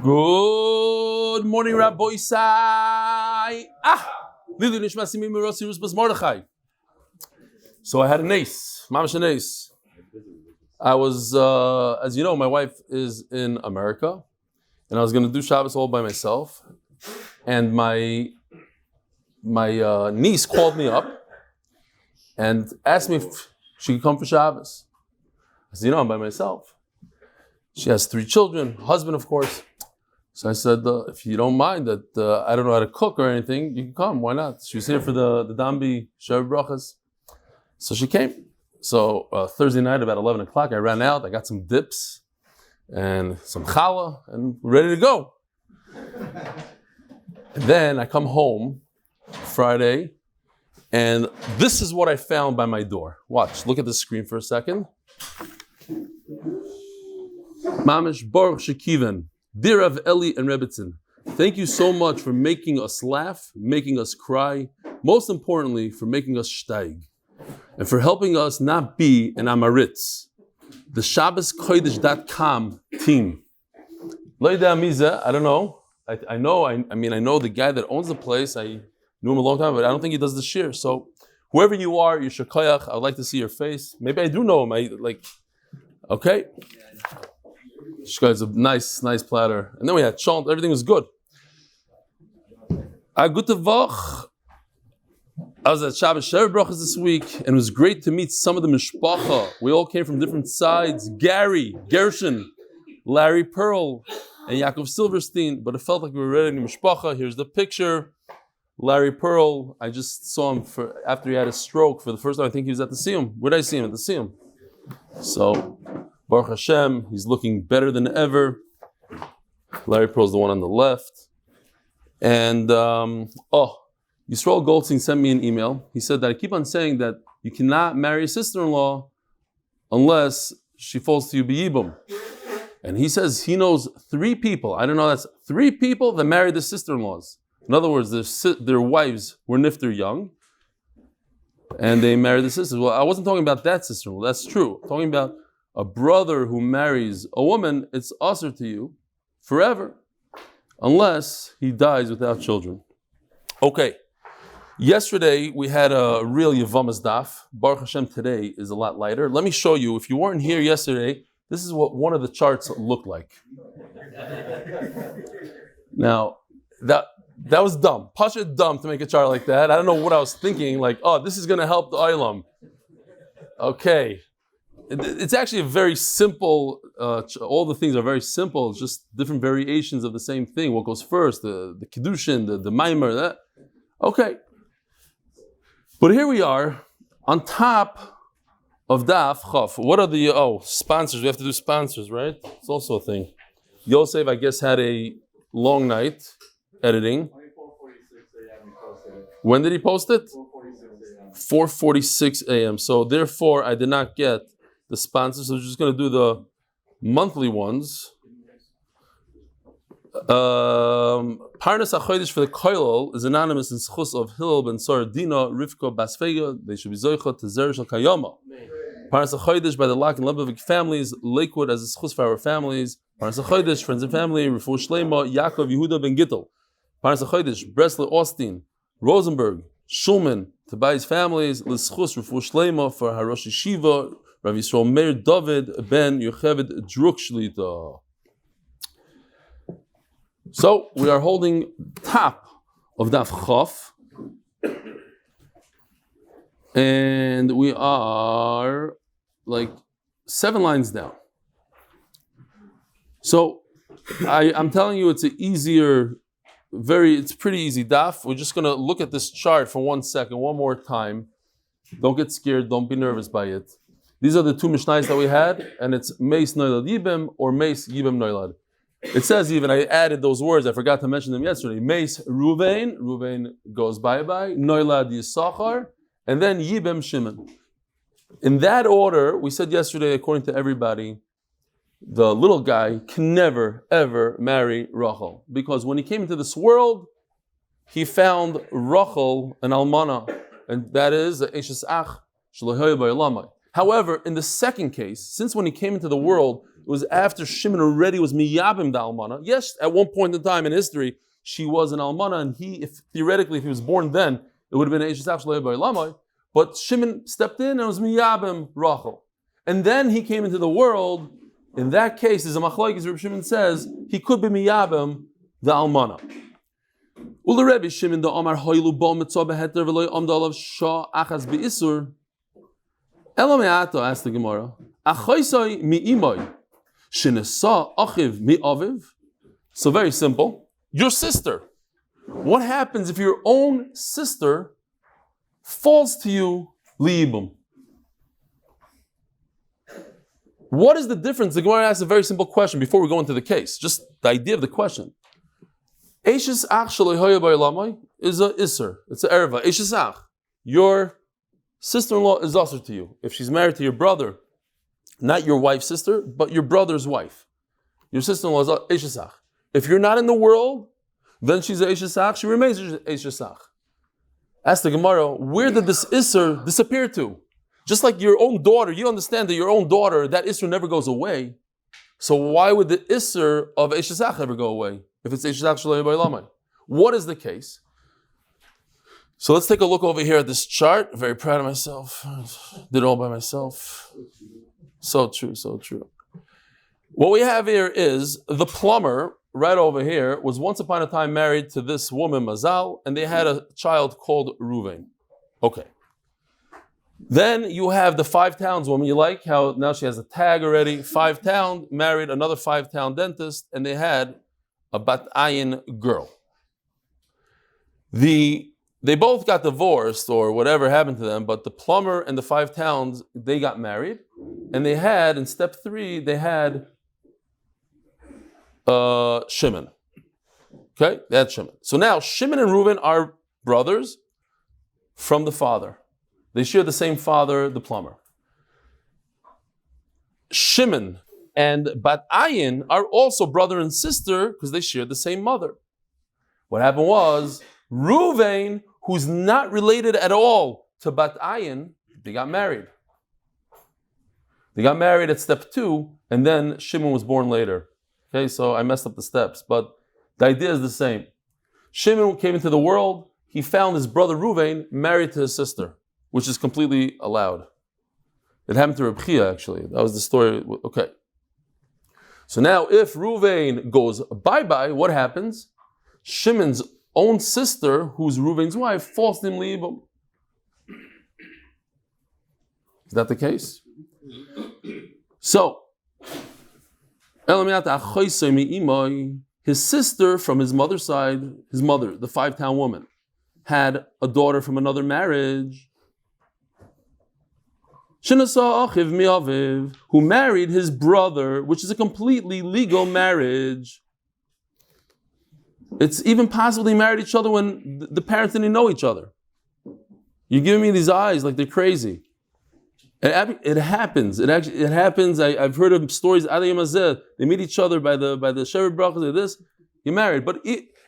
Good morning, Rabbi Isai. So I had an ace, mamash an ace. I was, as you know, my wife is in America, and I was going to do Shabbos all by myself. And my niece called me up and asked me if she could come for Shabbos. I said, I'm by myself. She has 3 children, husband, of course. So I said, if you don't mind that I don't know how to cook or anything, you can come. Why not? She was here for the Dambi Shev Brachas. So she came. So Thursday night, about 11 o'clock, I ran out. I got some dips and some challah, and we're ready to go. And then I come home Friday, and this is what I found by my door. Watch, look at the screen for a second. Mamish Baruch Shekiven, dear Rav Eli and Rebbitzin, thank you so much for making us laugh, making us cry, most importantly, for making us steig, and for helping us not be an Amaritz. The ShabbosKodesh.com team. I don't know. I know the guy that owns the place. I knew him a long time, but I don't think he does the shir. So whoever you are, you're shakayach. I would like to see your face. Maybe I do know him. Okay. It's a nice platter. And then we had chant. Everything was good. Gute Woche. I was at Shabbos Shev Brachas this week, and it was great to meet some of the mishpacha. We all came from different sides. Gary, Gershon, Larry Pearl, and Yaakov Silverstein. But it felt like we were ready to mishpacha. Here's the picture. Larry Pearl, I just saw him after he had a stroke for the first time. I think he was at the Siyum. Where did I see him? At the Siyum. So, Baruch Hashem, he's looking better than ever. Larry Pearl's the one on the left. And, Yisroel Goldstein sent me an email. He said that I keep on saying that you cannot marry a sister-in-law unless she falls to you b'yibum. And he says he knows 3 people. I don't know, that's 3 people that married their sister-in-laws. In other words, their wives were nifter young, and they married the sisters. Well, I wasn't talking about that sister-in-law. That's true. I'm talking about a brother who marries a woman. It's usher to you forever, unless he dies without children. Okay. Yesterday, we had a real Yevamos daf. Baruch Hashem today is a lot lighter. Let me show you. If you weren't here yesterday, this is what one of the charts looked like. Now, that was dumb. Pasha dumb to make a chart like that. I don't know what I was thinking. This is going to help the Olam. Okay. It's actually a very simple, all the things are very simple. It's just different variations of the same thing. What goes first? The Kiddushin, the Meir, that. Okay. But here we are, on top of Daf Chof. What are the, sponsors? We have to do sponsors, right? It's also a thing. Yosef, I guess, had a long night editing. 4:46 a.m. When did he post it? 4:46 a.m. So therefore, I did not get the sponsors. So we're just going to do the monthly ones. Parnas HaChodesh for the Koilol is anonymous in zechus of Hillel ben Sardina, Rivka Basfega. They should be zechus to Zer Shel Kayama. Parnas HaChodesh by the Lock Lebovic families, Lakewood as a zechus for our families. Parnas HaChodesh, friends and family, Refuah Shlema, Yaakov, Yehuda ben Gittel. Parnas HaChodesh, Bresler, Austein, Rosenberg, Schulman, Tobias families, L'schus, Refuah Shlema for our Rosh Yeshiva, Rav Yisroel Meir, Dovid ben Yocheved, Druck Shlita. So we are holding top of Daf Chof, and we are 7 lines down. So I'm telling you, it's it's pretty easy daf. We're just going to look at this chart for 1 second, one more time. Don't get scared. Don't be nervous by it. These are the 2 mishnayos that we had, and it's Meis Noilad Yibim or Meis Yibim Noilad. It says even, I added those words, I forgot to mention them yesterday. Meis Ruvain goes bye-bye, Noilad Yisachar, and then Yibim Shimon. In that order, we said yesterday, according to everybody, the little guy can never, ever marry Rachel. Because when he came into this world, he found Rachel an almana, and that is Eshes Ach Shalohoy Ba'olamai. However, in the second case, since when he came into the world, It was after Shimon already was miyabim the almana. Yes, at one point in time in history, she was an almana, and theoretically, if he was born then, it would have been Eishesach Shleibay Lamai. But Shimon stepped in and was miyabim Rachel. And then he came into the world. In that case, as a machlokes, Reb Shimon says, he could be miyabim the almana. Ula Rebbe Shimon the Omar Hoilu Bo Mitzvah Beheter V'Loi Omda Olav Shah Achaz Be'isur. Elo Me'ato asked the Gemara. Achoisoi mi'imoi shenesa achiv mi'aviv. So very simple. Your sister. What happens if your own sister falls to you liibum? What is the difference? The Gemara asks a very simple question before we go into the case. Just the idea of the question. Eishes ach shaloi hoya b'olamai is a iser. It's an erva. Eishes ach. Your sister-in-law is usher to you. If she's married to your brother, not your wife's sister, but your brother's wife. Your sister-in-law is eishes ach. If you're not in the world, then she's a eishes ach. She remains eishes ach. Ask the Gemara, where did this iser disappear to? Just like your own daughter, you understand that your own daughter, that iser never goes away. So why would the iser of eishes ach ever go away? If it's eishes ach shalei b'olamai. What is the case? So let's take a look over here at this chart. Very proud of myself. Did it all by myself. So true, so true. What we have here is the plumber, right over here, was once upon a time married to this woman, Mazal, and they had a child called Ruvain. Okay. Then you have the 5 towns woman. You like how now she has a tag already. 5 town, married another 5 town dentist, and they had a Bat Ayin girl. They both got divorced or whatever happened to them, but the plumber and the 5 towns, they got married. And they had, in step 3, they had Shimon. Okay, they had Shimon. So now Shimon and Reuben are brothers from the father. They share the same father, the plumber. Shimon and Bat Ayin are also brother and sister because they share the same mother. What happened was, Reuven, who's not related at all to Bat Ayin, they got married. They got married at step 2, and then Shimon was born later. Okay, so I messed up the steps, but the idea is the same. Shimon came into the world, he found his brother Reuven married to his sister, which is completely allowed. It happened to Reb Chia, actually. That was the story. Okay. So now if Reuven goes bye-bye, what happens? Shimon's own sister, who's Reuven's wife, falls to him liibum. Is that the case? So, his sister from his mother's side, his mother, the 5 town woman, had a daughter from another marriage, who married his brother, which is a completely legal marriage. It's even possible they married each other when the parents didn't know each other. You're giving me these eyes like they're crazy. It happens. It happens. I've heard of stories. They meet each other by the Shevet Brachas like this. You're married, but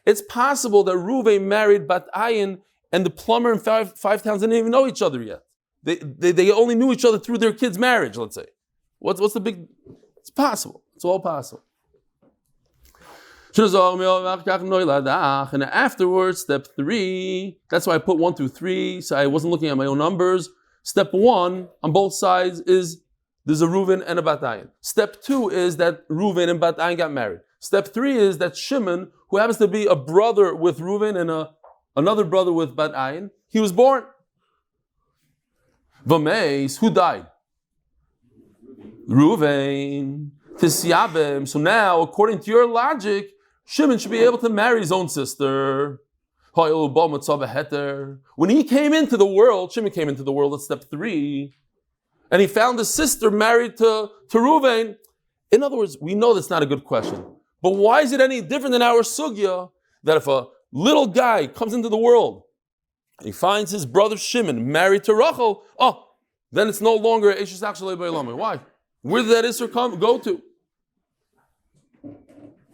it's possible that Reuven married Bat Ayin, and the plumber and 5 towns didn't even know each other yet. They only knew each other through their kid's marriage. Let's say, what's the big? It's possible. It's all possible. And afterwards, step 3. That's why I put 1 through 3. So I wasn't looking at my own numbers. Step 1 on both sides is there's a Reuven and a Bat Ayin. Step 2 is that Reuven and Bat Ayin got married. Step 3 is that Shimon, who happens to be a brother with Reuven and another brother with Bat Ayin, he was born. Vameis, who died? Reuven. Tisyabim. So now, according to your logic, Shimon should be able to marry his own sister. When he came into the world, Shimon came into the world at step 3, and he found his sister married to Reuven. In other words, we know that's not a good question. But why is it any different than our sugya that if a little guy comes into the world and he finds his brother Shimon married to Rachel, then it's no longer Eishes Ach Shalei B'Olamai. Why? Where did that Isser go to?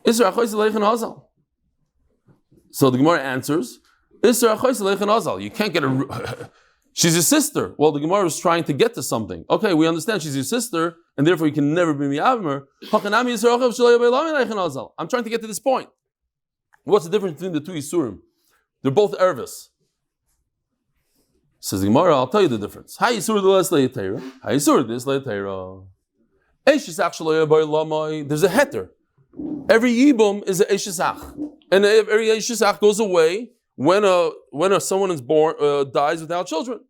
Isser Achois Leichen Hazal. So the Gemara answers, Isser Achois Leichen Hazal. You can't get She's your sister. Well, the Gemara is trying to get to something. Okay, we understand she's your sister, and therefore you can never be mi'avmer. I'm trying to get to this point. What's the difference between the two Yisurim? They're both ervis. Says the Gemara, I'll tell you the difference. There's a heter. Every yibum is a eshesach, and every eshesach goes away when someone is born dies without children.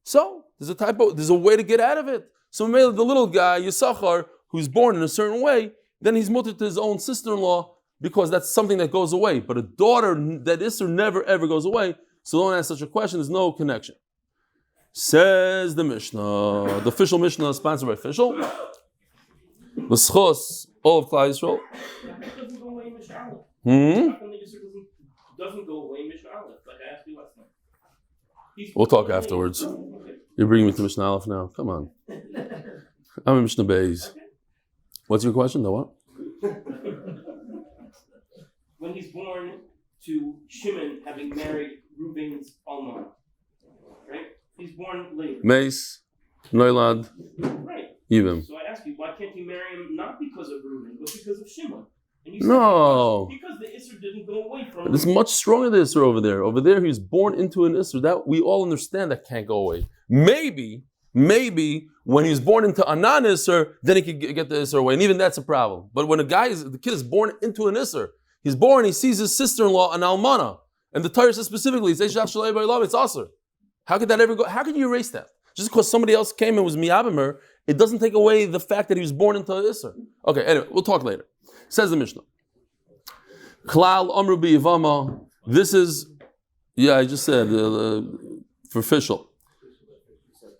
So there's a way to get out of it. So maybe the little guy Yisachar who's born in a certain way, then he's mutter to his own sister-in-law because that's something that goes away. But a daughter that Isser never ever goes away. So don't ask such a question. There's no connection. Says the Mishnah, the official Mishnah sponsored by official. L'schos all of Klal Yisrael. Doesn't go away Mishnah Aleph. Doesn't go away Mishnah Aleph. Like I asked you last night. We'll talk afterwards. You're bringing me to Mishnah Aleph now. Come on. I'm in Mishnah Beis. What's your question? The what? When he's born to Shimon having married Reuben's Alma, right? He's born later. Meis, Noilad, right. Yevim. So I ask you, why can't he marry him not because of Reuben, but because of Shimon? And you no. Because the Isser didn't go away from him. It's much stronger the Isser over there. Over there, he was born into an Isser. That we all understand that can't go away. Maybe when he's born into a non-Isser, then he could get the Isser away. And even that's a problem. But when the kid is born into an Isser, he's born, he sees his sister-in-law, an Almana. And the Torah says specifically, it's Aser. How could that ever go? How can you erase that? Just because somebody else came and was Mi'abimer, it doesn't take away the fact that he was born into an Isser. Okay, anyway, we'll talk later. Says the Mishnah. Klal Amru Yevamos. This is, I just said, for official.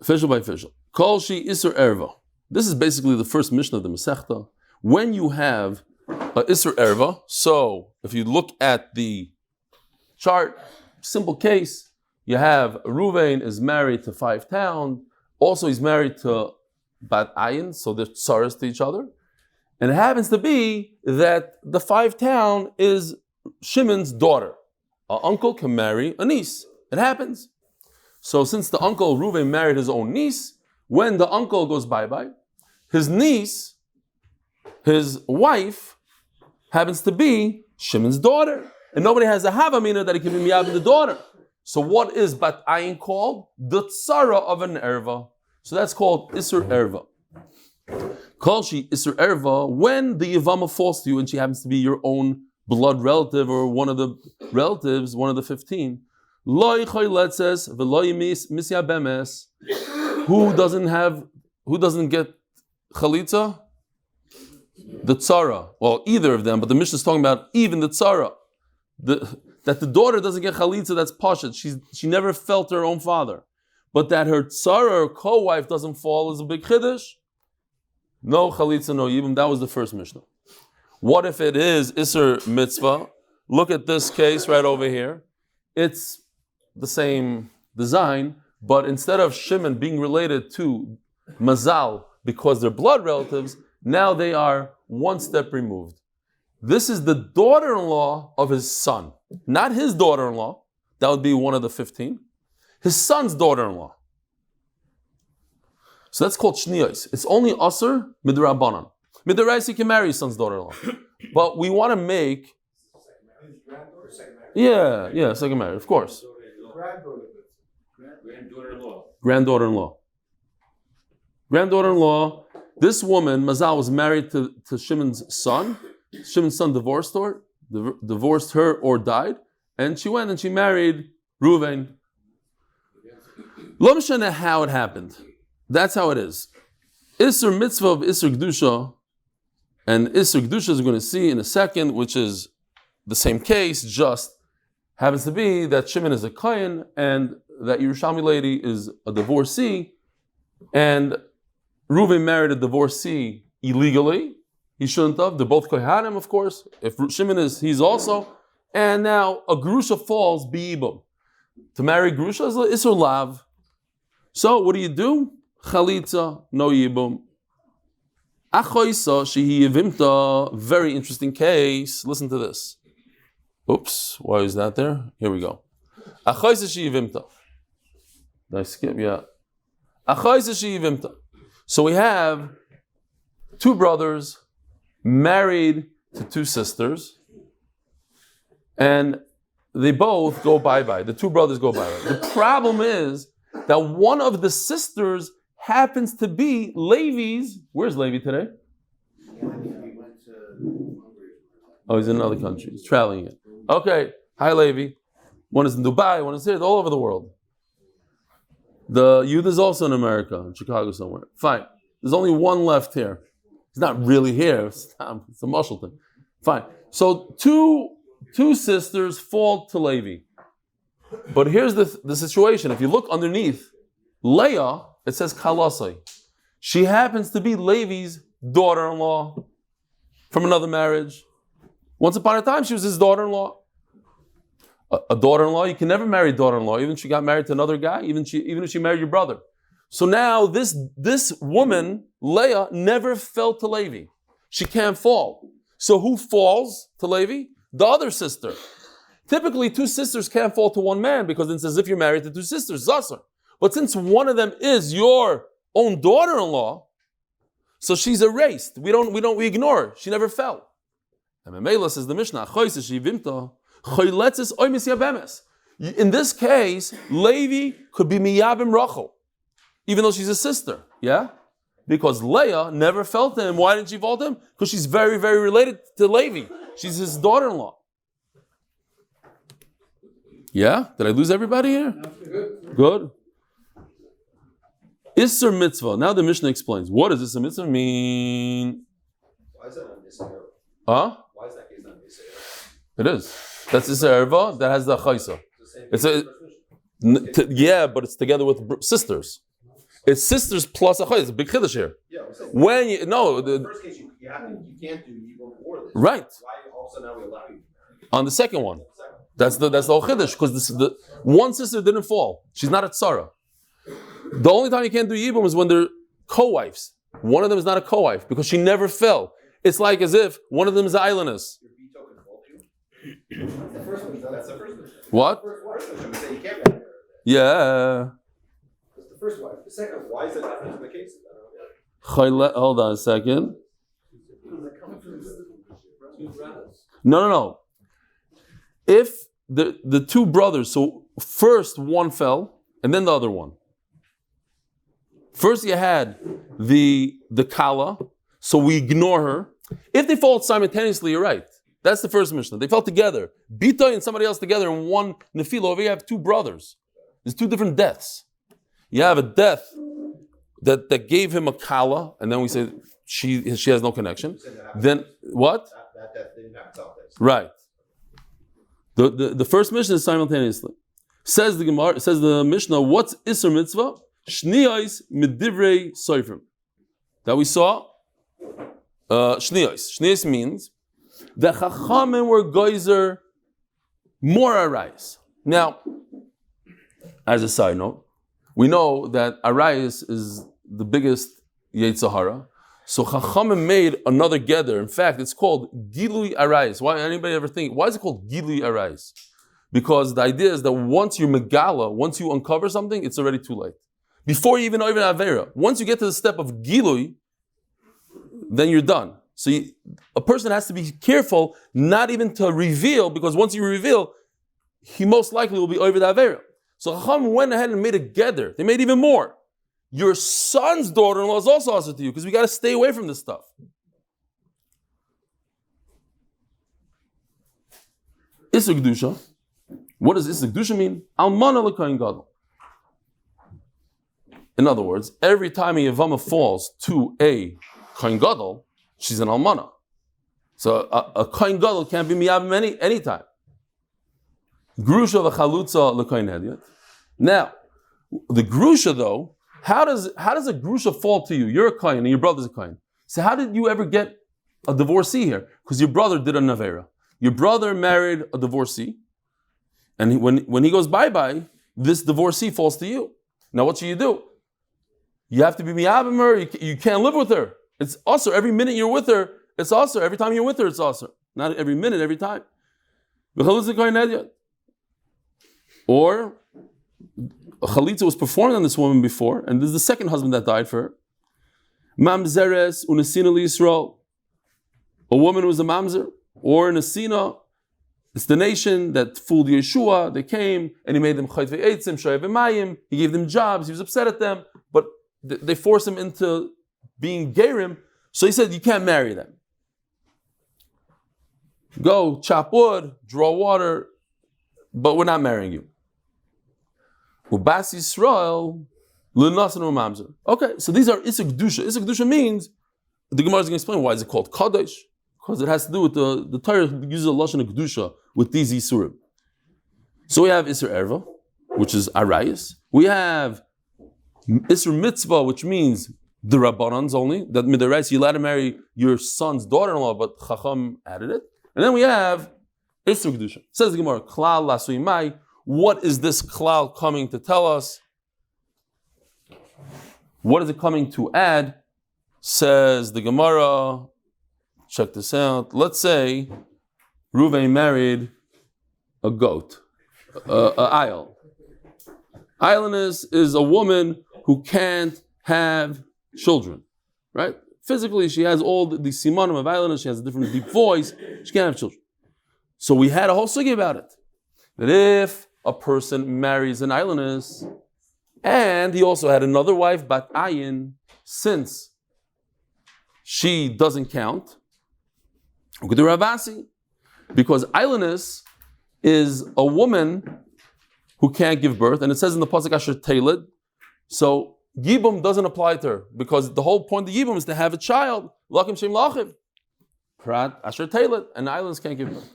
Official by official. Kol Shi Isser Erva. This is basically the first Mishnah of the Masechta. When you have a Isser Erva, so if you look at the chart, simple case, you have Reuven is married to 5 towns. Also, he's married to Bat Ayin, so they're tsaras to each other. And it happens to be that the 5 town is Shimon's daughter. An uncle can marry a niece. It happens. So since the uncle Reuven married his own niece, when the uncle goes bye-bye, his niece, his wife, happens to be Shimon's daughter. And nobody has a havamina that he can be miyab the daughter. So what is Bat Ayin called? The tsara of an erva. So that's called Isser Erva. Kol Shi Isser Erva, when the Yevamos falls to you and she happens to be your own blood relative or one of the relatives, one of the 15, Lo yichoy letzes v'lo yimis misya bemes. Who doesn't get chalitza? The tzara. Well, either of them, but the Mishnah is talking about even the tzara. That the daughter doesn't get chalitza, that's pashat. She never felt her own father. But that her tzara or co-wife doesn't fall is a big chiddush. No chalitza, no yibum. That was the first Mishnah. What if it is Isser mitzvah? Look at this case right over here. It's the same design, but instead of Shimon being related to Mazal because they're blood relatives, now they are one step removed. This is the daughter-in-law of his son. Not his daughter-in-law. That would be one of the 15. His son's daughter-in-law. So that's called shniyos. It's only aser midrabanan. Midrash, he can marry his son's daughter-in-law. But we want to make... Yeah, second marriage, of course. Granddaughter-in-law. This woman, Mazal, was married to Shimon's son. Shimon's son divorced her or died. And she went and she married Reuven. Lo mishana how it happened. That's how it is. Isser mitzvah of Isser Kedusha, and Isser Kedusha is going to see in a second, which is the same case, just happens to be that Shimon is a kohen and that Yerushalmi lady is a divorcee, and Reuven married a divorcee illegally. He shouldn't have. They're both kohanim, of course. If Shimon is, he's also. And now a grusha falls b'ibum. To marry grusha is Isser lav. So what do? Chalitza, no yibum. Achoisa shehi yevimta. Very interesting case. Listen to this. Oops, why is that there? Here we go. Achoisa shehi yevimta. Did I skip? Yeah. So we have two brothers married to two sisters, and they both go bye-bye. The two brothers go bye-bye. The problem is that one of the sisters happens to be Levi's. Where's Levi today? Oh, he's in another country. He's traveling it. Okay. Hi, Levi. One is in Dubai, one is here, all over the world. The Yehuda is also in America, in Chicago somewhere. Fine. There's only one left here. He's not really here. It's a muscle thing. Fine. So two sisters fall to Levi. But here's the situation. If you look underneath, Leah, it says Kalasai. She happens to be Levi's daughter-in-law from another marriage. Once upon a time, she was his daughter-in-law. A daughter-in-law, you can never marry a daughter-in-law, even if she got married to another guy, even if she married your brother. So now this woman, Leah, never fell to Levi. She can't fall. So who falls to Levi? The other sister. Typically, two sisters can't fall to one man because it's as if you're married to two sisters, Zasar. But since one of them is your own daughter-in-law, so she's erased. We ignore her. She never fell. And Memela says the Mishnah, in this case, Levi could be miyabim Rachel, even though she's a sister. Yeah? Because Leah never fell to him. Why didn't she fall to him? Because she's very, very related to Levi. She's his daughter-in-law. Yeah? Did I lose everybody here? Good. Isser mitzvah. Now the Mishnah explains. What does Isser mitzvah mean? Why is that not Isser? Huh? Why is that case not Isser? It is. That's Isser Erva. That has the Chaisa. Yeah, but it's together with sisters. It's sisters plus a Chaisa. It's a big Chiddush here. Yeah, when you, no. The first case, you can't do Yibum or this. Right. Why also now we allow you? On the second one. That's the whole Chiddush, because the one sister didn't fall. She's not a tzara. The only time you can't do Yibum is when they're co-wives. One of them is not a co-wife because she never fell. It's like as if one of them is an islandess. Your veto can fall to you? That's the first one. That's the first one. What? The first one. Say you can't marry her. Yeah. That's the first wife. The second one. Why is that different in the cases? Hold on a second. No. If the two brothers, so first one fell, and then the other one. First you had the Kala, so we ignore her. If they fall simultaneously, you're right. That's the first Mishnah. They fell together. Bita and somebody else together in one Nefila. Over here you have two brothers. There's two different deaths. You have a death that gave him a Kala, and then we say she has no connection. Then what? That death didn't have itself. Right. The first Mishnah is simultaneously. Says the Gemara, says the Mishnah, what's Isser Mitzvah? Shniyos midivrei soifrim. That we saw. Shniyos. Shniyos means the Chachamim were geyser more arayis. Now, as a side note, we know that arayis is the biggest Yetzer Hara. So Chachamim made another gather. In fact, it's called Gilui Arayis. Why anybody ever think? Why is it called Gilui Arayis? Because the idea is that once you're Megala, once you uncover something, it's already too late. Before you even know Avera, once you get to the step of Gilui, then you're done. So a person has to be careful not even to reveal, because once you reveal, he most likely will be over the Avera. So Chacham went ahead and made a gather. They made even more. Your son's daughter-in-law is also asked to you, because we got to stay away from this stuff. Isser Kedusha. What does Isser Kedusha mean? Almana l'kohen gadol. In other words, every time a Yevama falls to a kohen gadol, she's an almana. So a kohen gadol can't be miyavim any time. Grusha v'chalutza l'kohen hedyot. Now, the grusha though, how does a grusha fall to you? You're a kohen and your brother's a kohen. So how did you ever get a divorcee here? Because your brother did a navera. Your brother married a divorcee, and when he goes bye-bye, this divorcee falls to you. Now what should you do? You have to be miyabim her. You can't live with her. It's also every minute you're with her. It's also every time you're with her. It's also not every minute, every time. Or a chalitza was performed on this woman before, and this is the second husband that died for her. Mamzeres unesina Yisroel. A woman who was a mamzer, or nesina. It's the nation that fooled Yeshua. They came and he made them chayt ve'etzim, shoyev ve'mayim. He gave them jobs. He was upset at them, but they forced him into being gerim. So he said, you can't marry them. Go chop wood, draw water, but we're not marrying you. Ubas Yisroel l'nasan u'mamzer. Okay, so these are Isuk Kedusha. Isuk Kedusha means, the Gemara is going to explain why is it called Kadosh. Because it has to do with the Torah uses a lashon of Kedusha with these Yisurim. So we have Isur Erva, which is Arayis. We have Isur Mitzvah, which means the Rabbanans only. That Midarais, you're allowed to marry your son's daughter-in-law, but Chacham added it. And then we have Isur Kedusha. Says the Gemara, Klal Lasui Mai. What is this Klal coming to tell us? What is it coming to add? Says the Gemara, check this out. Let's say Reuven married a goat, an ayil. Ayiliness is a woman who can't have children, right? Physically, she has all the simanim of ayiliness. She has a different deep voice. She can't have children. So we had a whole sugi about it. That if a person marries an ayiliness, and he also had another wife, bat ayin, since she doesn't count, we could do Ravasi, because ayiliness is a woman who can't give birth, and it says in the pasuk Asher Teiled, so Yibum doesn't apply to her, because the whole point of Yibum is to have a child, Lakim Shem Lachiv, Prat Asher Teiled, and ayiliness can't give birth.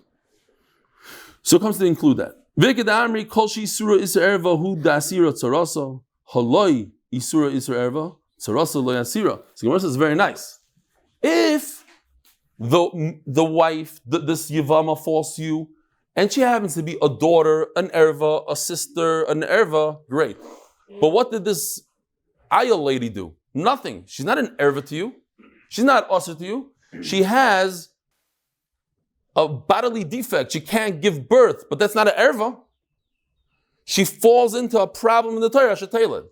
So it comes to include that. Vikid Amri Kol Shi Isura Isur Erva Hu Dasira Tzarasa Haloi Isura Isur Erva Tzarasa Lo Yasira. So Gemara says very nice. If the wife, this Yevama falls to you, and she happens to be a daughter, an erva, a sister, an erva, great. But what did this ayil lady do? Nothing. She's not an erva to you. She's not usher to you. She has a bodily defect. She can't give birth, but that's not an erva. She falls into a problem in the Torah, Shetayla.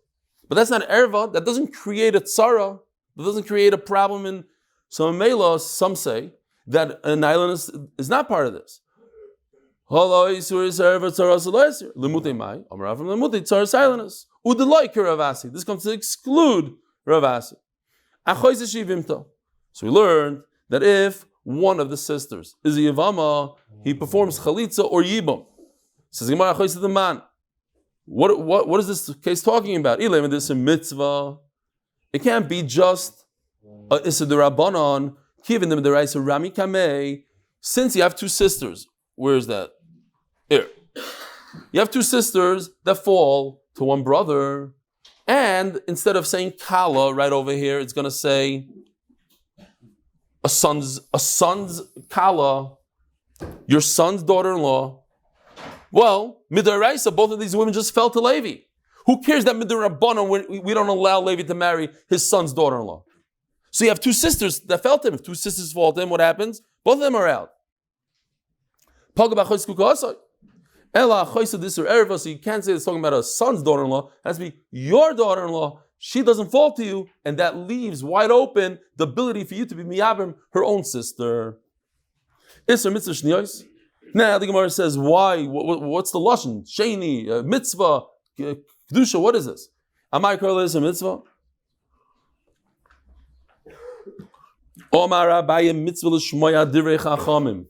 But that's not an erva. That doesn't create a tzara. That doesn't create a problem in. So in Mela, some say that an island is not part of this. This comes to exclude Ravasi. So we learned that if one of the sisters is a Yevama, he performs Chalitza or Yibam. Says Gemara, the man. What is this case talking about? This is a mitzvah. It can't be just a Issa D'Rabbanan, Kivin them the Raisa Rami Kamei. Since you have two sisters, where is that? Here. You have two sisters that fall to one brother, and instead of saying Kala right over here, it's going to say a son's Kala, your son's daughter-in-law. Well, Midaraisa, both of these women just fell to Levi. Who cares that Midarabbanan, we don't allow Levi to marry his son's daughter-in-law? So you have two sisters that fell to him. If two sisters fall to him, what happens? Both of them are out. So you can't say it's talking about a son's daughter-in-law. It has to be your daughter-in-law. She doesn't fall to you, and that leaves wide open the ability for you to be miyabim, her own sister. Isser mitzvah shniyos. Now the Gemara says, why? What's the lashon? Sheni, mitzvah, kedusha. What is this? Amar kol is a mitzvah. Omar Abaye mitzvah l'shmoya divrei chachamim.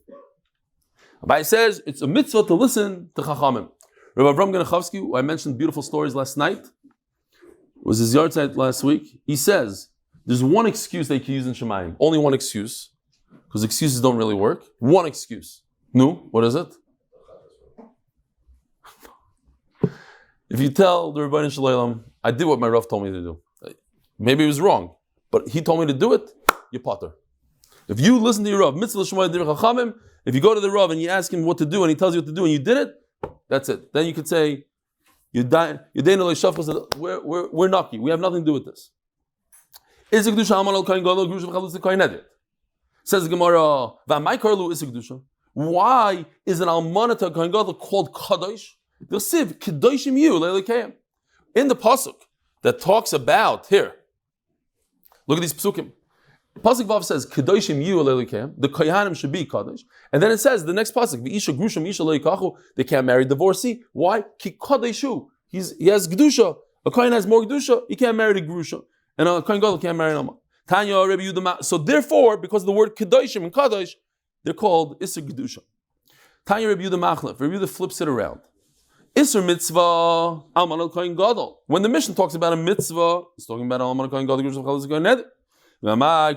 Abaye says it's a mitzvah to listen to chachamim. Rabbi Avram Ganachovsky, who I mentioned beautiful stories last night, was his yard site last week. He says there's one excuse they can use in Shemayim. Only one excuse, because excuses don't really work. One excuse. No, what is it? If you tell the Rebbeinu Shalom, I did what my Rav told me to do. Maybe it was wrong, but he told me to do it. You potter. If you listen to your Rav, mitzvah l'shmoya divrei chachamim, if you go to the Rav and you ask him what to do and he tells you what to do and you did it, that's it. Then you could say, we're nucky. We have nothing to do with this. Says the Gemara, why is an almanah to kohen gadol called kadosh? In the pasuk that talks about here, look at these psukim. Pasuk Vav says, "Kedoshim yu lelikam." The kohanim should be kadosh, and then it says the next pasuk, "V'isha grushim isha leikachu." They can't marry divorcee. Why? Ki kadeshu. He has gedusha. A kohen has more gedusha. He can't marry the grusha, and a kohen gadol can't marry an alma. Tanya Rabbi Yehuda. So therefore, because of the word kedoshim and kadosh, they're called isser gedusha. Tanya Rabbi Yehuda machlef. Rabbi Yehuda flips it around. Isser mitzvah alman kohen gadol. When the Mishnah talks about a mitzvah, it's talking about alman kohen gadol grusha chalas kohen neder. Why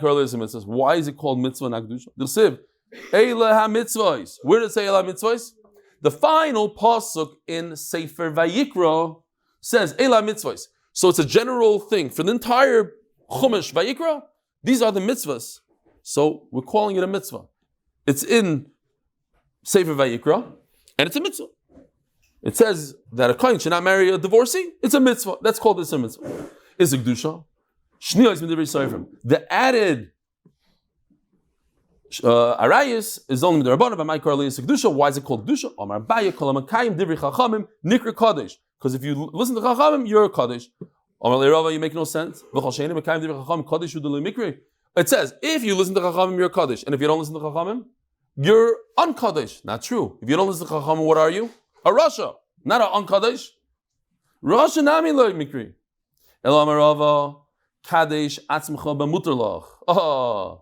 is it called mitzvah and akdusha? Where did it say Eila mitzvahs? The final pasuk in Sefer Vayikra says Eila mitzvahs. So it's a general thing for the entire Chumash Vayikra. These are the mitzvahs. So we're calling it a mitzvah. It's in Sefer Vayikra, and it's a mitzvah. It says that a kohen should not marry a divorcee. It's a mitzvah. That's called a mitzvah. Is a kedusha. The added arayis is only the rabbanon by my karli kedusha. Why is it called kedusha? Amar Baya kol hamakayim divrei chachamim nikra kadosh. Because if you listen to chachamim, you're a kadosh. Amar leRava, you make no sense. V'chol she'enim makayim divrei chachamim kadosh u'delo mikri. It says if you listen to chachamim, you're a kadosh, and if you don't listen to chachamim, you're unkadosh. Not true. If you don't listen to chachamim, what are you? A rasha, not an unkadosh. Rasha nami lo mikri. El Amar Rava. Kadesh atzmcha b'muterlach.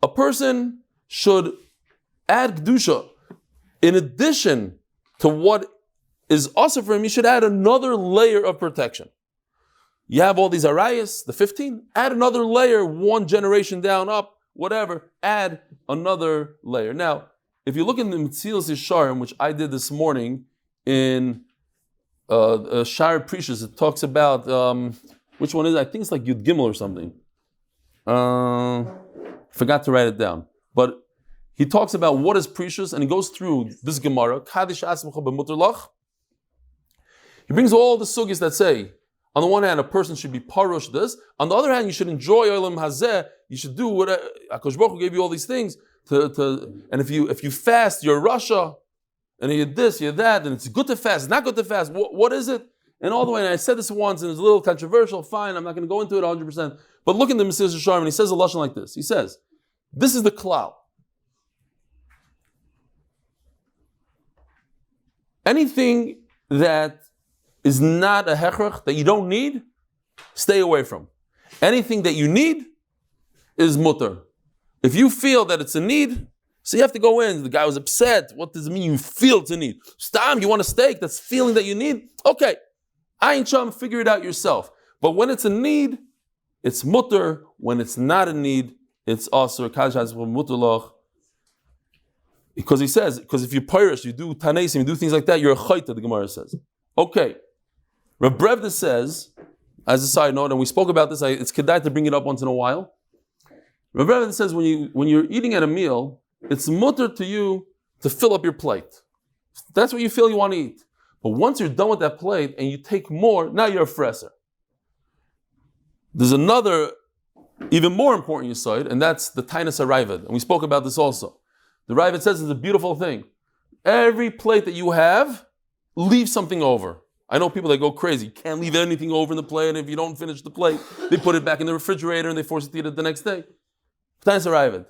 A person should add kedusha in addition to what is also for him. He should add another layer of protection. You have all these arayas, the 15. Add another layer, one generation down, up, whatever. Add another layer. Now, if you look in the Metzilas Yesharim, which I did this morning in Shar Precious, it talks about. Which one is it? I think it's like Yud Gimel or something. Forgot to write it down. But he talks about what is precious, and he goes through this Gemara. He brings all the sugis that say, on the one hand, a person should be parush this. On the other hand, you should enjoy Olam Hazeh. You should do what Akash Baruch Hu gave you all these things. And if you fast, you're Russia, and you this, you're that, and it's good to fast, it's not good to fast. What is it? And all the way, and I said this once, and it's a little controversial, fine, I'm not going to go into it 100%. But look in the Mesilas Yesharim, and he says a lashon like this. He says, this is the klal. Anything that is not a hechrach, that you don't need, stay away from. Anything that you need is mutter. If you feel that it's a need, so you have to go in. The guy was upset. What does it mean you feel it's a need? Stam, you want a steak? That's feeling that you need? Okay. Ayin Sham, figure it out yourself. But when it's a need, it's mutter. When it's not a need, it's asur. Because he says, because if you pirish, you do tanesim, you do things like that, you're a chayta, the Gemara says. Okay. Reb Brevda says, as a side note, and we spoke about this, it's kedai to bring it up once in a while. Reb Brevda says when you're eating at a meal, it's mutter to you to fill up your plate. That's what you feel you want to eat. But once you're done with that plate and you take more, now you're a fresser. There's another, even more important side, and that's the tainus harayvad. And we spoke about this also. The Rayvad says it's a beautiful thing. Every plate that you have, leave something over. I know people that go crazy. You can't leave anything over in the plate. If you don't finish the plate, they put it back in the refrigerator and they force it to eat it the next day. Tainus harayvad.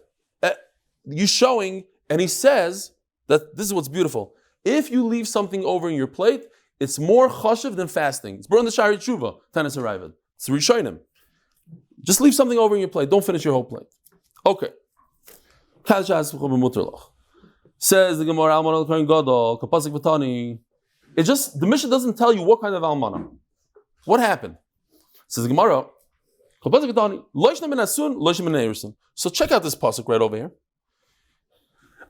You're showing, and he says that this is what's beautiful. If you leave something over in your plate, it's more chashiv than fasting. It's brought in the Shari Tshuva, Tainus harayvad. It's Rishonim. Just leave something over in your plate. Don't finish your whole plate. Okay. Says the Gemara, Almanah Kohen Gadol, Kapasik Vatani. It just, the Mishnah doesn't tell you what kind of Almanah. What happened? Says the Gemara, Kapasik Vatani, Loishna ben Asun, Loishna ben Eirson. So check out this pasuk right over here.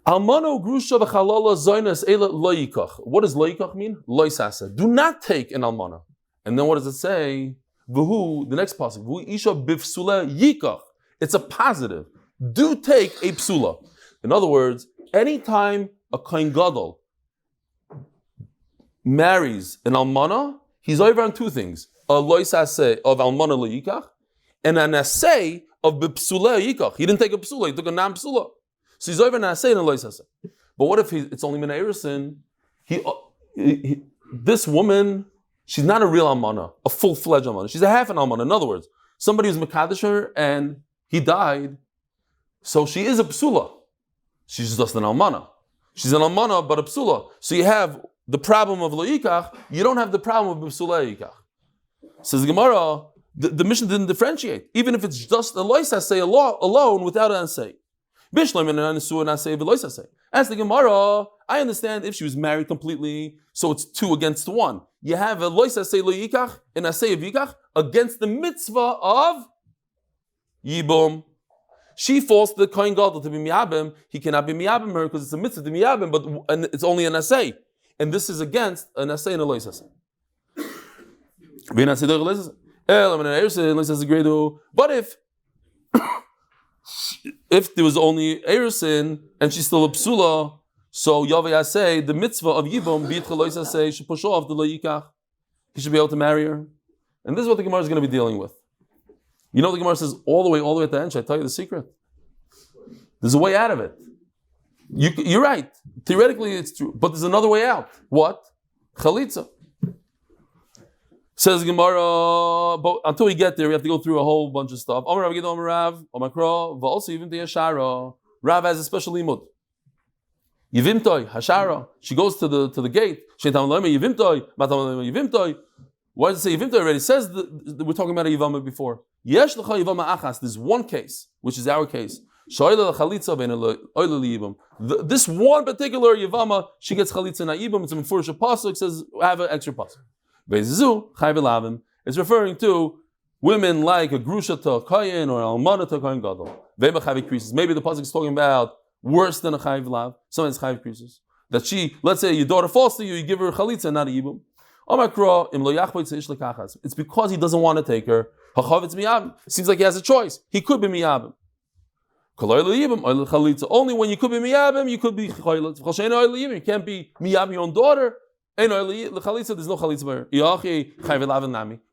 Almano grusha v'chalala zoynas ela loyikach. What does loyikach mean? Loisasa. Do not take an almana. And then what does it say? V'hu, the next pasuk. V'hu isha b'psula yikach. It's a positive. Do take a psula. In other words, anytime a kohen gadol marries an almana, he's over on two things: a loisase of almana loyikach, and an asay of b'psula yikach. He didn't take a psula; he took a non-psula. So he's over an asay and a loisase. But what if it's only min eirsin? this woman, she's not a real almana, a full-fledged almana. She's a half an almana. In other words, somebody was mekadesh her and he died, so she is a psula. She's just an almana. She's an almana, but a psula. So you have the problem of lo yikach, you don't have the problem of psula yikach. Says the Gemara, the mission didn't differentiate, even if it's just a lois asay alone without an asay. As the Gemara, I understand if she was married completely, so it's 2 against 1. You have a lois asay lo yikach, an asay of yikach, against the mitzvah of yibum. She falls to the kohen gadol to be miyabim. He cannot be miyabim her because it's a mitzvah to miyabim, but it's only an asay, and this is against an asay and a lois asay. But if there was only Erisin and she's still a psula, so Yavai say the mitzvah of Yibum should push off the Loyikach. He should be able to marry her. And this is what the Gemara is going to be dealing with. You know the Gemara says all the way at the end. Should I tell you the secret? There's a way out of it. You're right. Theoretically it's true. But there's another way out. What? Chalitza. Says Gemara, but until we get there, we have to go through a whole bunch of stuff. Rav has a special limud. Yevimtoi, Hashara. She goes to the gate. Why does it say Yevimtoi already? It says that we're talking about a Yevama before. There's one case, which is our case. This one particular Yevama, she gets chalitza na ibam. It's a mefurish pasuk. Says have an extra pasuk. It's referring to women like a grusha to a kohen or almana to a kohen gadol. Maybe the pasuk is talking about worse than a chayiv lav. Sometimes chayiv creases. That she, let's say your daughter falls to you, you give her chalitza, not a yibum. It's because he doesn't want to take her. Seems like he has a choice. He could be miyabim. Only when you could be miyabim, you could be chaylet. You can't be miyabim your own daughter. There's no chalitza by her.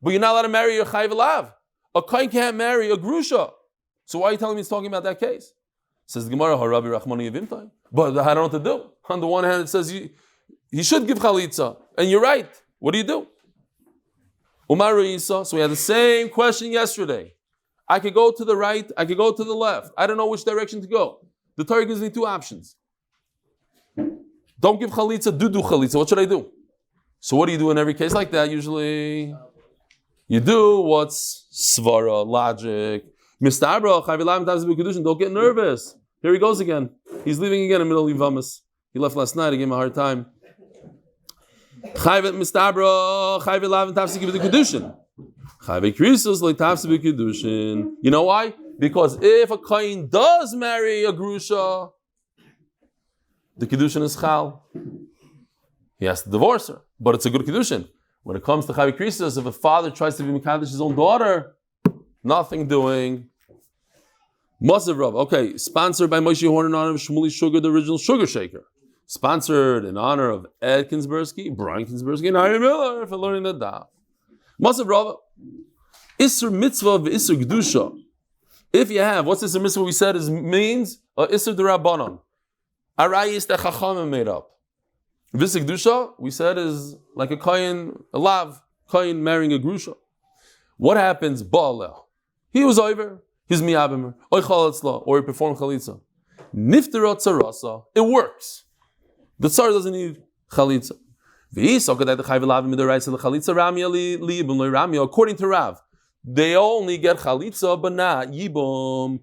But you're not allowed to marry your chayiv lav. A kohen can't marry a grusha. So why are you telling me he's talking about that case? Says the Gemara, Harabi Rachmani Yevimtai. But I don't know what to do. On the one hand, it says he should give chalitza. And you're right. What do you do? Umar Isa. So we had the same question yesterday. I could go to the right, I could go to the left. I don't know which direction to go. The Torah gives me 2 options. Don't give chalitza, do chalitza. What should I do? So what do you do in every case like that? Usually, you do what's svara, logic. Don't get nervous. Here he goes again. He's leaving again in the middle of Yevamos. He left last night. I gave him a hard time. You know why? Because if a kohen does marry a grusha, the kiddushin is chal. He has to divorce her, but it's a good kiddushin. When it comes to chavi krisos, if a father tries to be mekadesh his own daughter, nothing doing. Masav Rav. Okay, sponsored by Moshe Horn in honor of Shmuley Sugar, the original sugarshaker. Sponsored in honor of Ed Kinsbursky, Brian Kinsbursky, and Ari Miller for learning the Daf. Masav Rav. Isser mitzvah v'isser gedusha. If you have, what's Isser mitzvah we said means? Isser d'Rabbanon. Arayis that Chachamim made up. V'isser gedusha, we said, is like a kohen, a lav, kohen marrying a grusha. What happens? Ba'aleh. He was over. He's miyabimer. Or he performed chalitza. Niftera tzarasa. It works. The tsar doesn't need chalitza. According to Rav, they only get chalitza, but not yibum.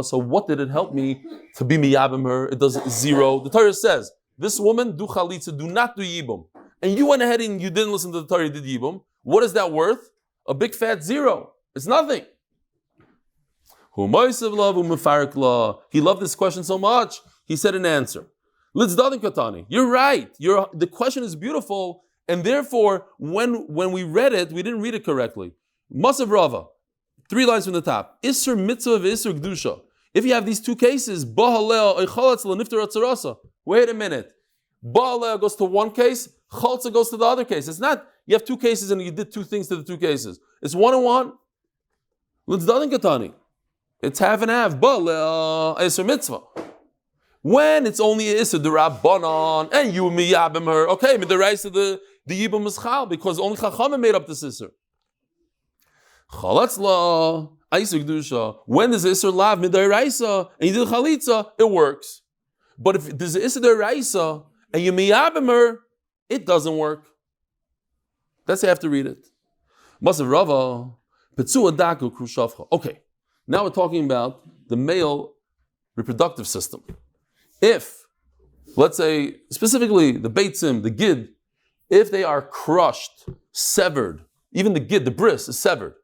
So what did it help me to be miyabim her? It does 0. The Torah says, this woman do chalitza, do not do yibum. And you went ahead and you didn't listen to the Torah, you did yibum. What is that worth? A big fat 0. It's nothing. He loved this question so much, he said an answer. You're right. The question is beautiful, and therefore, when we read it, we didn't read it correctly. Masav Rava, 3 lines from the top. Isser mitzvah v'isser gdusha. If you have these 2 cases, wait a minute. Ba'aleh goes to one case, chalza goes to the other case. It's not, you have 2 cases and you did 2 things to the 2 cases. It's 1 and 1. It's half and half. Ba'aleh isser mitzvah. When it's only Issa the Rabbanon and you miyabim her, okay, midaraisa the Yibam is Chal because only Chachamim made up this Isser. Chalatzla, Aisuk Dusha. When there's Isser Lav midaraisa and you do Chalitza, it works. But if there's Isser deraisa and you miyabim her, it doesn't work. That's how you have to read it. Masav Rava, Petzu Adaku Krushavcha. Okay, now we're talking about the male reproductive system. If, let's say, specifically the Beitzim, the Gid, if they are crushed, severed, even the Gid, the bris is severed,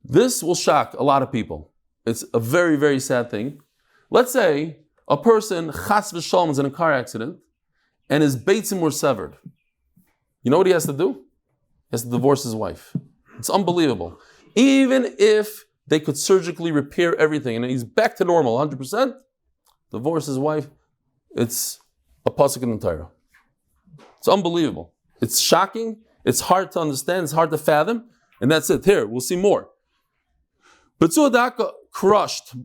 this will shock a lot of people. It's a very, very sad thing. Let's say a person, chas v'shalom, is in a car accident, and his Beitzim were severed. You know what he has to do? He has to divorce his wife. It's unbelievable. Even if they could surgically repair everything and he's back to normal, 100%, divorce his wife, it's a pasuk in the Torah. It's unbelievable. It's shocking. It's hard to understand. It's hard to fathom. And that's it. Here, we'll see more. Betzuadaka crushed.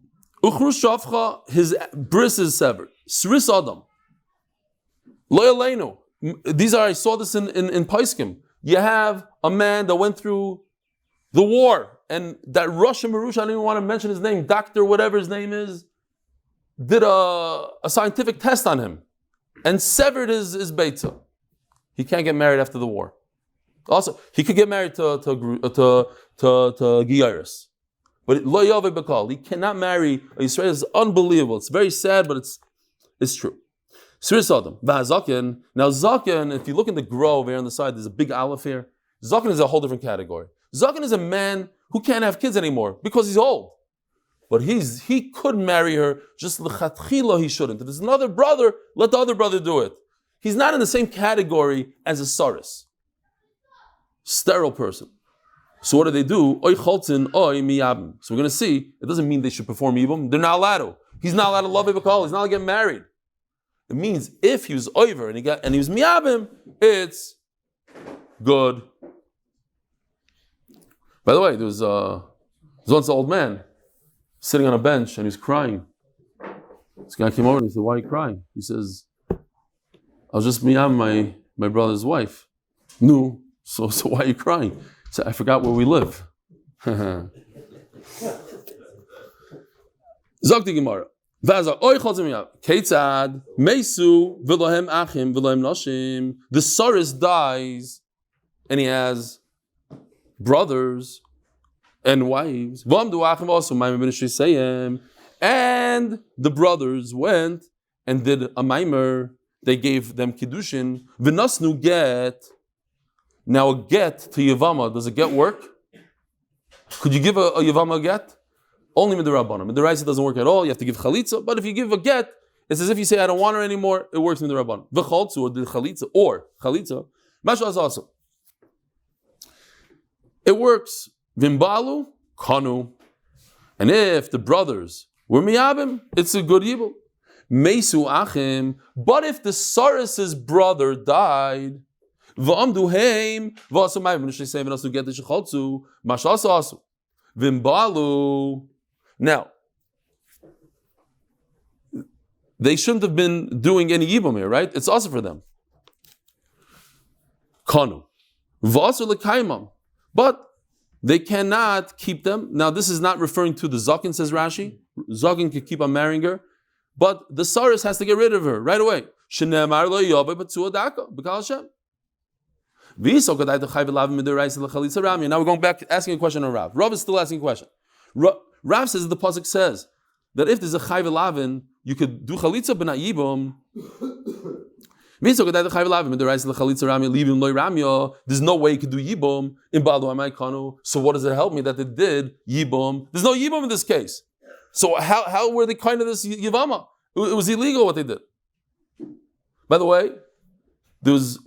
Uchrush shavcha, his bris is severed. Sris adam. Loyalenu. These are, I saw this in Paiskim. You have a man that went through the war, and that Rosh and Marush, I don't even want to mention his name, doctor, whatever his name is, did a scientific test on him and severed his beitza. He can't get married after the war. Also, he could get married to Giyaris. But lo yaveh b'kal, he cannot marry a Yisrael. It's unbelievable. It's very sad, but it's true. Siris Adam, Zaken. Now Zaken, if you look in the grove here on the side, there's a big aleph here. Zaken is a whole different category. Zaken is a man who can't have kids anymore because he's old. But he could marry her, just l'chatchila he shouldn't. If there's another brother, let the other brother do it. He's not in the same category as a saris. Sterile person. So what do they do? Oy choltzin, oy miyabim. So we're going to see, it doesn't mean they should perform yibum. They're not allowed to. He's not allowed to love Ibakal. He's not allowed to get married. It means if he was over and he was miyabim, it's good. By the way, there was once an old man sitting on a bench and he was crying. This guy came over and he said, "Why are you crying?" He says, "I was just miyabim my brother's wife." No, so why are you crying? He said, "I forgot where we live." Zok Gemara. The saris dies and he has brothers and wives. And the brothers went and did a maimer. They gave them kiddushin. V'nasnu get. Now a get to Yevama, does a get work? Could you give a Yevama a get? Only midrabanan. Midaraisa doesn't work at all. You have to give chalitza. But if you give a get, it's as if you say, "I don't want her anymore." It works midrabanan. V'choltzu or the chalitza or chalitza. Mashas also. It works. Vimbalu kanu. And if the brothers were miyabim, it's a good yibul. Meisu achim. But if the saris's brother died, v'amdu heim v'asamayim. When they say v'nasu get the shecholtzu, mashas also. Vimbalu. Now, they shouldn't have been doing any yibum here, right? It's also for them. Kanu. V'asur l'kaimam. But they cannot keep them. Now, this is not referring to the Zakin, says Rashi. Zakin can keep on marrying her. But the Saris has to get rid of her right away. Shenemar lo yoveh b'tzua daka. B'kal Hashem. Now we're going back asking a question on Rav. Rav is still asking a question. Rav says that the pasuk says that if there's a chayv lavin, you could do chalitza but not yibum. There's no way you could do yibum in balu amaykanu. So what does it help me that they did yibum? There's no yibum in this case. So how were they kind of this yivama? It was illegal what they did. By the way, there's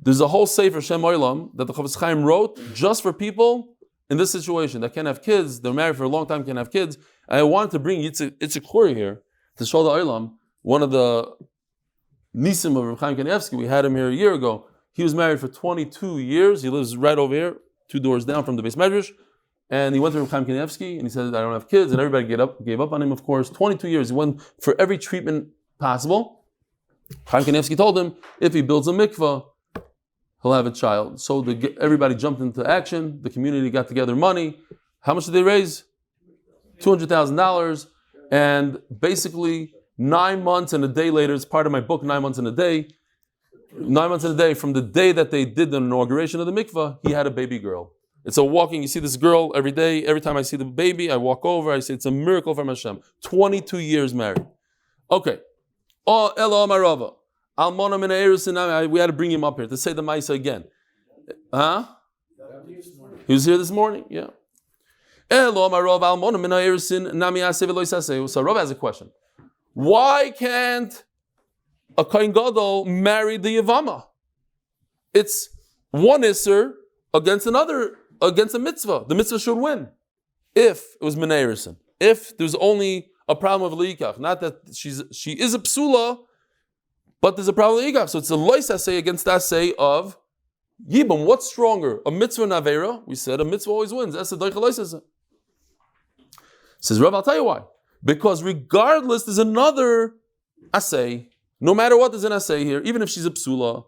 a whole sefer Shem Oilam that the Chavetz Chaim wrote just for people in this situation that can't have kids. They're married for a long time, can't have kids. And I wanted to bring Yitzhak Khoury here to show the Oilam. One of the Nisim of Reb Chaim Kanievsky, we had him here a year ago. He was married for 22 years. He lives right over here, 2 doors down from the Beis Medrash. And he went to Reb Chaim Kanievsky and he said, "I don't have kids." And everybody gave up on him, of course. 22 years. He went for every treatment possible. Chaim Kanievsky told him, if he builds a mikvah, he'll have a child. So everybody jumped into action. The community got together money. How much did they raise? $200,000. And basically, 9 months and a day later, it's part of my book, 9 months and a day. 9 months and a day from the day that they did the inauguration of the mikvah, he had a baby girl. It's a walking, you see this girl every day. Every time I see the baby, I walk over, I say, it's a miracle from Hashem. 22 years married. Okay. Oh, Elo Amarava. Almona Min Erusin. We had to bring him up here to say the Maisa again. Huh? He was here this morning, yeah. Elo Amarava Almona Min Erusin Nami Aseh V'lo Yisaseh. So Rav has a question. Why can't a Kohen Gadol marry the Yevama? It's one Isser against another, against a mitzvah. The mitzvah should win. If it was Minei Erusin. If there's only a problem of Leikach. Not that she is a psula, but there's a problem with Leikach. So it's a lois assay against the assay of Yibam. What's stronger? A mitzvah and Avera? We said a mitzvah always wins. That's a doicha lois assay. Says Rav, I'll tell you why. Because regardless, there's another assay. No matter what, there's an assay here, even if she's a psula.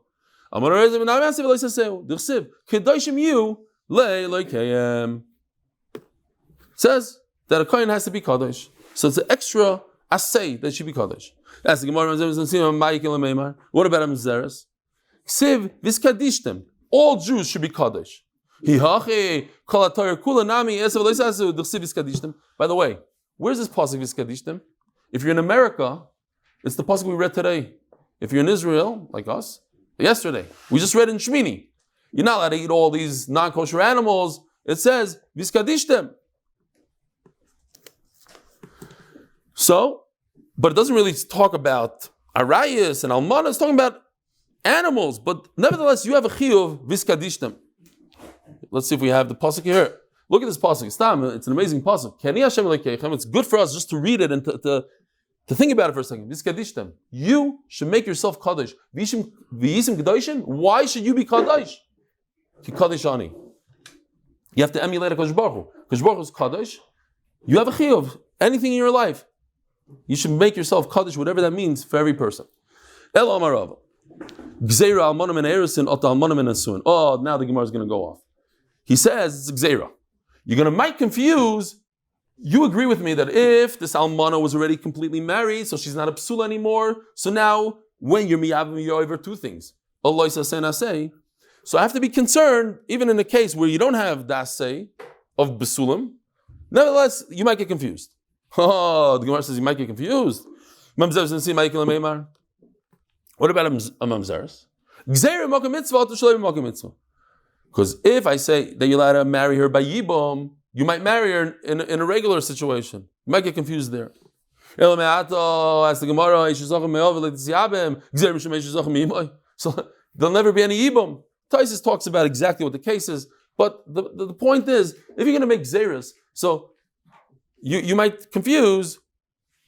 Says that a kohen has to be kaddish. So it's an extra assay that she be kaddish. That's the Gemara. What about Amzeres? Ksiv viskadishtem. All Jews should be kaddish. By the way, where's this pasuk viskadishtem? If you're in America, it's the pasuk we read today. If you're in Israel, like us, yesterday, we just read in Shmini. You're not allowed to eat all these non-kosher animals. It says viskadishtem. So, but it doesn't really talk about arayas and almanas. It's talking about animals. But nevertheless, you have a chiyuv viskadishtem. Let's see if we have the pasuk here. Look at this pasuk. It's an amazing pasuk. It's good for us just to read it and to think about it for a second. Viskadishtem. You should make yourself kaddish. Why should you be kaddish? Kaddish ani. You have to emulate a Kosh Baruch Hu. Kosh Baruch Hu is kaddish. You have a chiyuv. Anything in your life, you should make yourself kaddish, whatever that means for every person. El Amarav. Gzeira almonim and erisin ota almonim and asun. Oh, now the Gemara is going to go off. He says it's gzeira. You're going to might confuse. You agree with me that if this almana was already completely married, so she's not a psula anymore. So now, when you're miyavim, you're over two things. Allah say. So I have to be concerned, even in a case where you don't have dasei of besulim. Nevertheless, you might get confused. Oh, the Gemara says you might get confused. What about a mamzeres? Because if I say that you're allowed to marry her by yibum, you might marry her in a regular situation. You might get confused there. So there'll never be any yibum. Taisus talks about exactly what the case is, but the point is, if you're going to make xeris, so you might confuse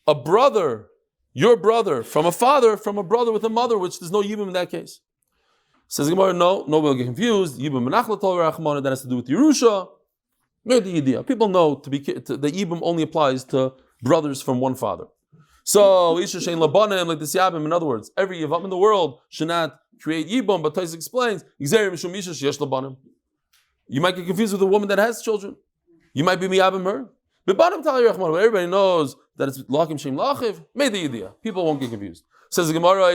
a brother, your brother, from a father, from a brother with a mother, which there's no yibum in that case. Says Gemara, no, nobody will get confused. Yibum menachla tol rachmana, that has to do with Yerusha. People know the yibum only applies to brothers from one father. So isha shein labanim, like the siyabim. In other words, every yavam in the world should not create yibum. But Tais explains, you might get confused with a woman that has children. You might be miyabim her. But everybody knows that it's lakim shem lachiv. Made the idea. People won't get confused. Says the Gemara,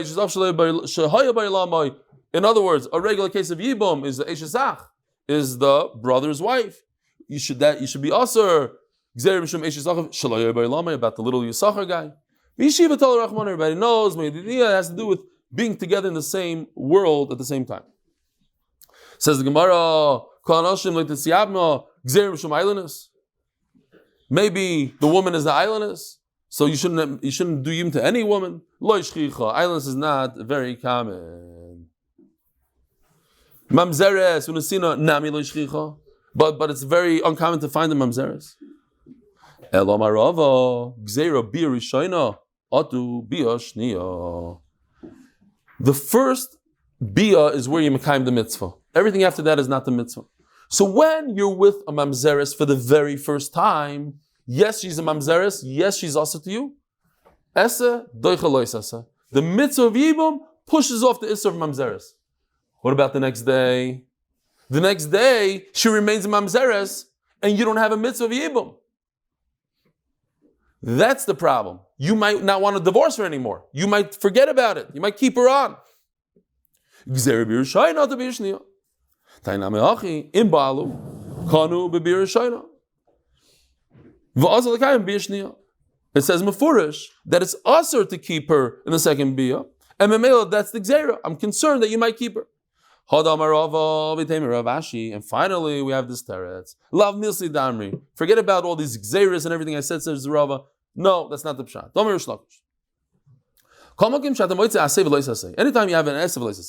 in other words, a regular case of yibum is the eshesach, is the brother's wife. You should be aser about the little Yisachar guy. Yeshiva Tal Rahman, everybody knows. It has to do with being together in the same world at the same time. Says the Gemara, maybe the woman is the islandess, so you shouldn't do yim to any woman. Islandess is not very common. Mamzeres unasina nami lo shchicha. But it's very uncommon to find the mamzeres. Elo marava gzeira bia rishayna atu bia shniya. The first bia is where you mekayim the mitzvah. Everything after that is not the mitzvah. So when you're with a mamzeres for the very first time, yes, she's a mamzeres. Yes, she's also to you. Esa doicha lois esa. The mitzvah of Yibum pushes off the Isser of Mamzeres. What about the next day? The next day, she remains in Mamzeres, and you don't have a mitzvah of Yibum. That's the problem. You might not want to divorce her anymore. You might forget about it. You might keep her on. Gzer bir shayna to bir shniya. Taina meachi im balu kanu be bir shayna. Va'azal kaim bir shniya. It says mefurish that it's usher to keep her in the second bia, and memela that's the gzera. I'm concerned that you might keep her. And finally, we have this teretz. Lav milsi damri. Forget about all these gzeras and everything I said, says Rava. No, that's not the pshat. Anytime you have an esav,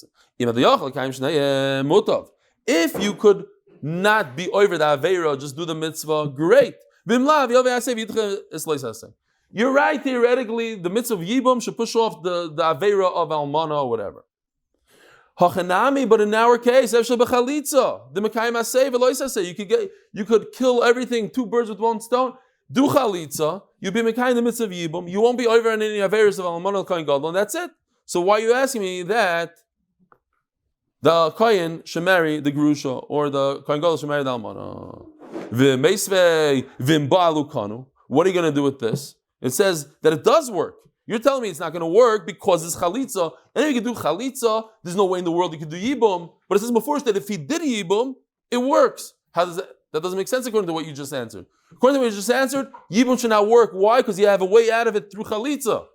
if you could not be over the aveira, just do the mitzvah, great. You're right, theoretically, the mitzvah of Yibum should push off the aveira of Almana or whatever. But in our case, the you could kill everything, two birds with one stone. Do chalitza, you'll be mekayim the mitzvah of Yibum. You won't be over in any averis of Almana Kohen Gadol, and that's it. So why are you asking me that the Kohen should marry the Grusha or the Kohen Gadol should marry the Almana? What are you going to do with this? It says that it does work. You're telling me it's not going to work because it's chalitza. And if you can do chalitza, there's no way in the world you can do yibum. But it says before that if he did yibum, it works. How does that? That doesn't make sense according to what you just answered. According to what you just answered, yibum should not work. Why? Because you have a way out of it through chalitza.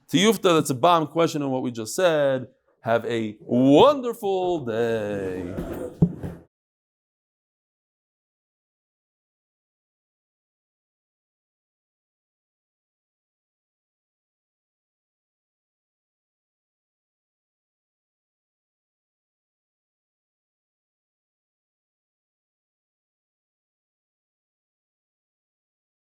To Yufta, that's a bomb question on what we just said. Have a wonderful day.